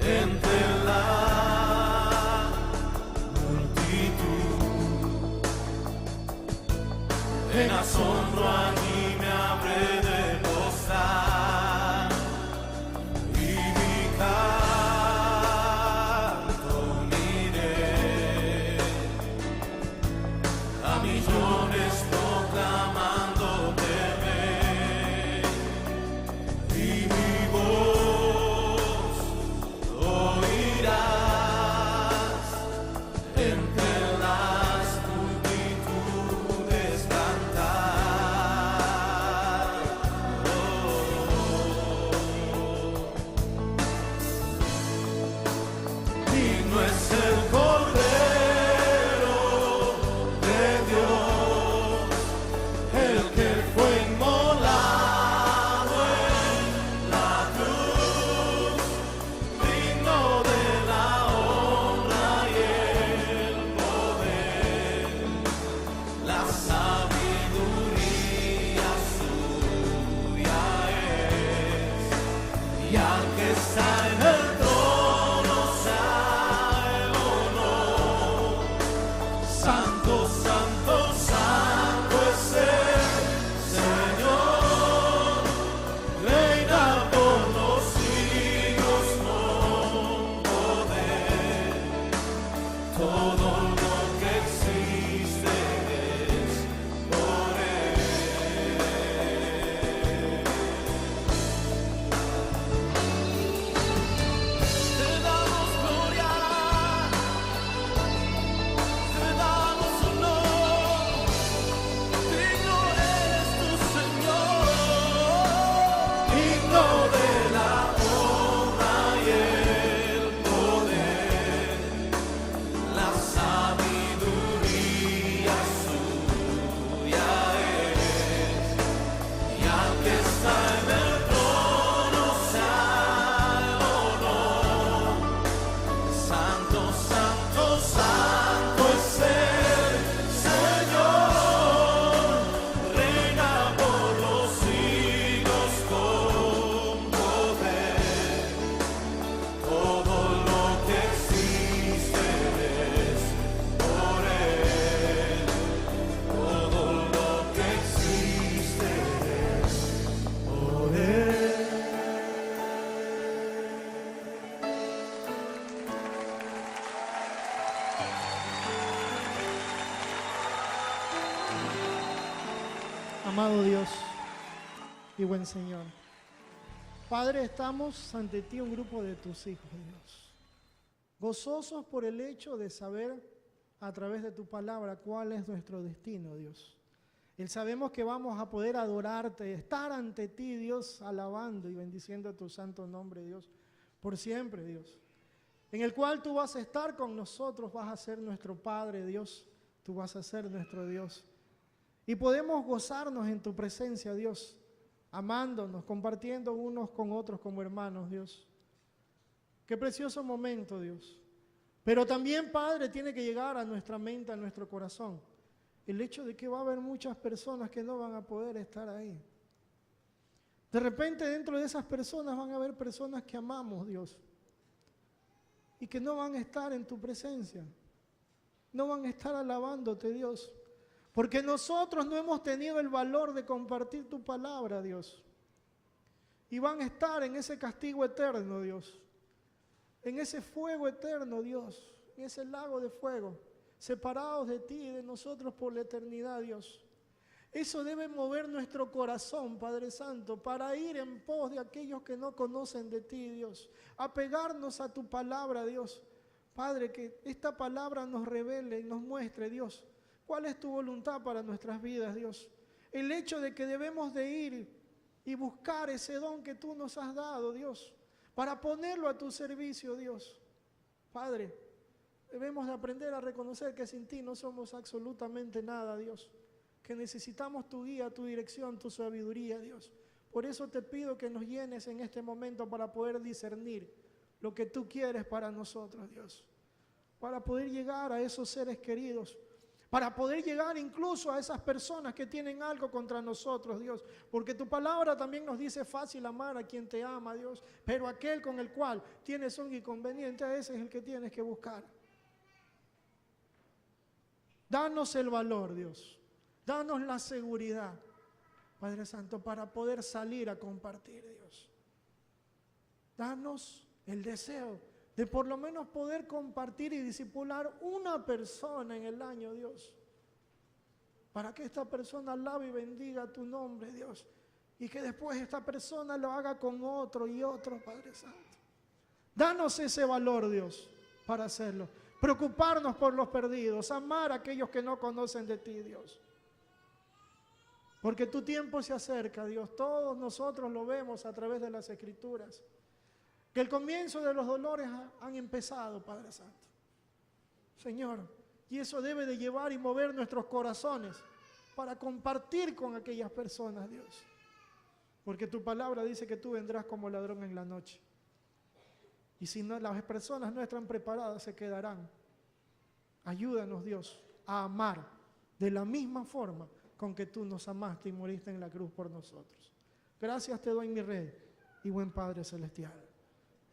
entre la multitud, en asombro allí me habré de postrar y mi que está en el trono sea el honor. Santo, santo, santo es el Señor, reina por los siglos con poder. Todo lo que existe es por Él. Te damos gloria, te damos honor, digno eres tu Señor, digno de la honra y el poder, la sabiduría suya es, y al que está en el trono sea el honor. Santo, santo, santo es el Señor, reina por los siglos con poder. Todo lo que existe es por Él. Todo lo que existe es por Él. Amado Dios y buen Señor, Padre, estamos ante ti un grupo de tus hijos, Dios, gozosos por el hecho de saber a través de tu palabra cuál es nuestro destino, Dios. Sabemos que vamos a poder adorarte, estar ante ti, Dios, alabando y bendiciendo tu santo nombre, Dios, por siempre, Dios, en el cual tú vas a estar con nosotros, vas a ser nuestro Padre, Dios, tú vas a ser nuestro Dios. Y podemos gozarnos en tu presencia, Dios, amándonos, compartiendo unos con otros como hermanos, Dios. Qué precioso momento, Dios. Pero también, Padre, tiene que llegar a nuestra mente, a nuestro corazón, el hecho de que va a haber muchas personas que no van a poder estar ahí. De repente, dentro de esas personas van a haber personas que amamos, Dios, y que no van a estar en tu presencia, no van a estar alabándote, Dios, porque nosotros no hemos tenido el valor de compartir tu palabra, Dios. Y van a estar en ese castigo eterno, Dios. En ese fuego eterno, Dios. En ese lago de fuego. Separados de ti y de nosotros por la eternidad, Dios. Eso debe mover nuestro corazón, Padre Santo, para ir en pos de aquellos que no conocen de ti, Dios. Apegarnos a tu palabra, Dios. Padre, que esta palabra nos revele y nos muestre, Dios, ¿cuál es tu voluntad para nuestras vidas, Dios? El hecho de que debemos de ir y buscar ese don que tú nos has dado, Dios, para ponerlo a tu servicio, Dios. Padre, debemos de aprender a reconocer que sin ti no somos absolutamente nada, Dios. Que necesitamos tu guía, tu dirección, tu sabiduría, Dios. Por eso te pido que nos llenes en este momento para poder discernir lo que tú quieres para nosotros, Dios. Para poder llegar a esos seres queridos, para poder llegar incluso a esas personas que tienen algo contra nosotros, Dios. Porque tu palabra también nos dice fácil amar a quien te ama, Dios. Pero aquel con el cual tienes un inconveniente, ese es el que tienes que buscar. Danos el valor, Dios. Danos la seguridad, Padre Santo, para poder salir a compartir, Dios. Danos el deseo de por lo menos poder compartir y discipular una persona en el año, Dios, para que esta persona alabe y bendiga tu nombre, Dios, y que después esta persona lo haga con otro y otro, Padre Santo. Danos ese valor, Dios, para hacerlo. Preocuparnos por los perdidos, amar a aquellos que no conocen de ti, Dios. Porque tu tiempo se acerca, Dios. Todos nosotros lo vemos a través de las Escrituras. Que el comienzo de los dolores han empezado, Padre Santo. Señor, y eso debe de llevar y mover nuestros corazones para compartir con aquellas personas, Dios. Porque tu palabra dice que tú vendrás como ladrón en la noche. Y si no, las personas no están preparadas, se quedarán. Ayúdanos, Dios, a amar de la misma forma con que tú nos amaste y moriste en la cruz por nosotros. Gracias te doy, mi Rey y buen Padre Celestial.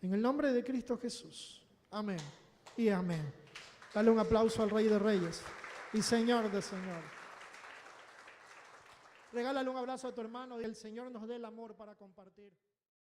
En el nombre de Cristo Jesús. Amén y amén. Dale un aplauso al Rey de Reyes y Señor de Señores. Regálale un abrazo a tu hermano y el Señor nos dé el amor para compartir.